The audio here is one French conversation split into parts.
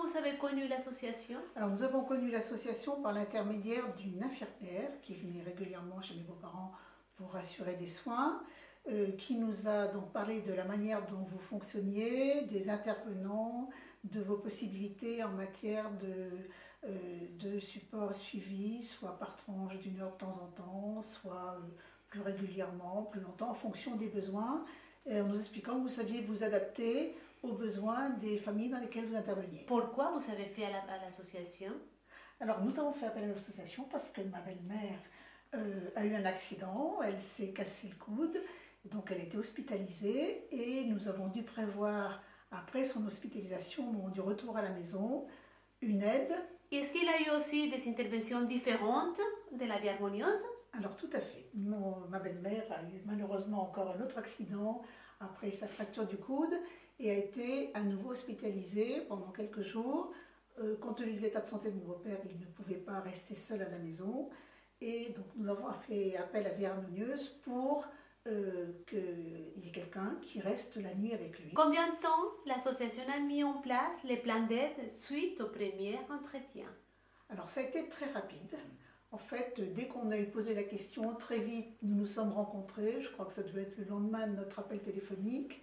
Comment vous avez connu l'association? Alors nous avons connu l'association par l'intermédiaire d'une infirmière qui venait régulièrement chez mes beaux-parents pour assurer des soins, qui nous a donc parlé de la manière dont vous fonctionniez, des intervenants, de vos possibilités en matière de support suivi, soit par tranche d'une heure de temps en temps, soit plus régulièrement, plus longtemps, en fonction des besoins, en nous expliquant que vous saviez vous adapter aux besoins des familles dans lesquelles vous interveniez. Pourquoi vous avez fait à l'association? Alors nous avons fait appel à l'association parce que ma belle-mère a eu un accident, elle s'est cassé le coude, donc elle a été hospitalisée et nous avons dû prévoir, après son hospitalisation, au moment du retour à la maison, une aide. Est-ce qu'il y a eu aussi des interventions différentes de la vie harmonieuse? Alors tout à fait. Ma belle-mère a eu malheureusement encore un autre accident après sa fracture du coude et a été à nouveau hospitalisée pendant quelques jours. Compte tenu de l'état de santé de mon beau-père, il ne pouvait pas rester seul à la maison. Et donc nous avons fait appel à Vie Harmonieuse pour qu'il y ait quelqu'un qui reste la nuit avec lui. Combien de temps l'association a mis en place les plans d'aide suite au premier entretien? Alors ça a été très rapide. En fait, dès qu'on a eu posé la question, très vite, nous nous sommes rencontrés. Je crois que ça devait être le lendemain de notre appel téléphonique.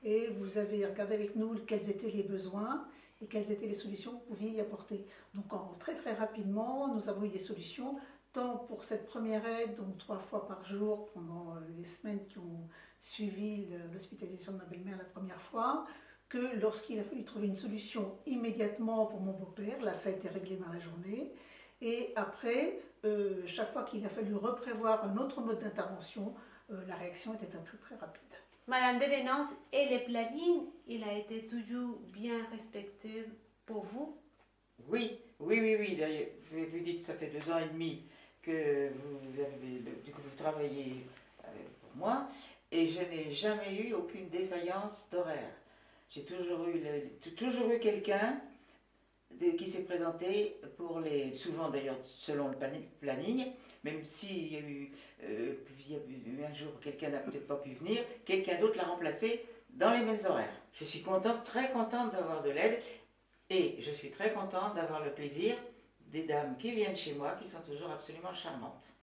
Et vous avez regardé avec nous quels étaient les besoins et quelles étaient les solutions que vous pouviez y apporter. Donc très très rapidement, nous avons eu des solutions, tant pour cette première aide, donc 3 fois par jour pendant les semaines qui ont suivi l'hospitalisation de ma belle-mère la première fois, que lorsqu'il a fallu trouver une solution immédiatement pour mon beau-père, là ça a été réglé dans la journée. Et après, chaque fois qu'il a fallu reprévoir un autre mode d'intervention, la réaction était très très rapide. Madame Devenance, et le planning, il a été toujours bien respecté pour vous? Oui. D'ailleurs, vous dites que ça fait 2 ans et demi que vous travaillez pour moi, et je n'ai jamais eu aucune défaillance d'horaire. J'ai toujours eu quelqu'un qui s'est présenté pour souvent d'ailleurs selon le planning, même s'il y a eu un jour quelqu'un n'a peut-être pas pu venir, quelqu'un d'autre l'a remplacé dans les mêmes horaires. Je suis très contente d'avoir de l'aide et je suis très contente d'avoir le plaisir des dames qui viennent chez moi qui sont toujours absolument charmantes.